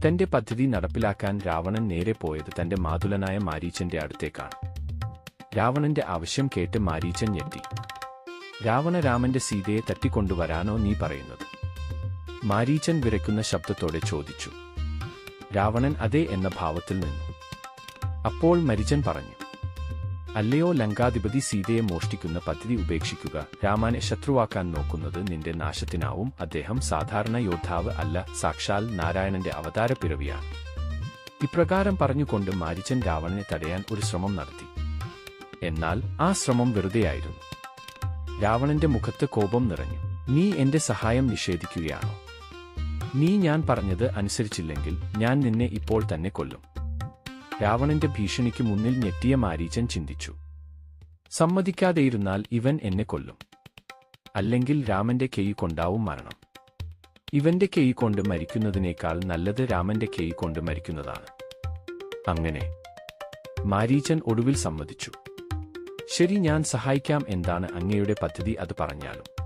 തന്റെ പദ്ധതി നടപ്പിലാക്കാൻ രാവണൻ നേരെ പോയത് തന്റെ മാതുലനായ മാരീച്ചന്റെ അടുത്തേക്കാണ്. രാവണന്റെ ആവശ്യം കേട്ട് മാരീച്ചൻ ഞെട്ടി. രാമന്റെ സീതയെ തട്ടിക്കൊണ്ടുവരാനോ നീ പറയുന്നത്? മാരീച്ചൻ വിറയ്ക്കുന്ന ശബ്ദത്തോടെ ചോദിച്ചു. രാവണൻ അതെ എന്ന ഭാവത്തിൽ നിന്നു. അപ്പോൾ മരീച്ചൻ പറഞ്ഞു, അല്ലയോ ലങ്കാധിപതി, സീതയെ മോഷ്ടിക്കുന്ന പദ്ധതി ഉപേക്ഷിക്കുക. രാമനെ ശത്രുവാക്കാൻ നോക്കുന്നത് നിന്റെ നാശത്തിനാവും. അദ്ദേഹം സാധാരണ യോദ്ധാവ് അല്ല, സാക്ഷാൽ നാരായണന്റെ അവതാര പിറവിയാണ്. ഇപ്രകാരം പറഞ്ഞുകൊണ്ട് മാരീച്ചൻ രാവണനെ തടയാൻ ഒരു ശ്രമം നടത്തി. എന്നാൽ ആ ശ്രമം വെറുതെയായിരുന്നു. രാവണന്റെ മുഖത്ത് കോപം നിറഞ്ഞു. നീ എന്റെ സഹായം നിഷേധിക്കുകയാണോ? നീ ഞാൻ പറഞ്ഞത് അനുസരിച്ചില്ലെങ്കിൽ ഞാൻ നിന്നെ ഇപ്പോൾ തന്നെ കൊല്ലും. രാവണന്റെ ഭീഷണിക്ക് മുന്നിൽ ഞെട്ടിയ മാരീച്ചൻ ചിന്തിച്ചു. സമ്മതിക്കാതെയിരുന്നാൽ ഇവൻ എന്നെ കൊല്ലും. അല്ലെങ്കിൽ രാമന്റെ കൈ കൊണ്ടാവും മരണം. ഇവന്റെ കൈ കൊണ്ട് മരിക്കുന്നതിനേക്കാൾ നല്ലത് രാമന്റെ കൈ കൊണ്ട് മരിക്കുന്നതാണ്. അങ്ങനെ മാരീച്ചൻ ഒടുവിൽ സമ്മതിച്ചു. ശരി, ഞാൻ സഹായിക്കാം. എന്താണ് അങ്ങയുടെ പദ്ധതി? അത് പറഞ്ഞാലും.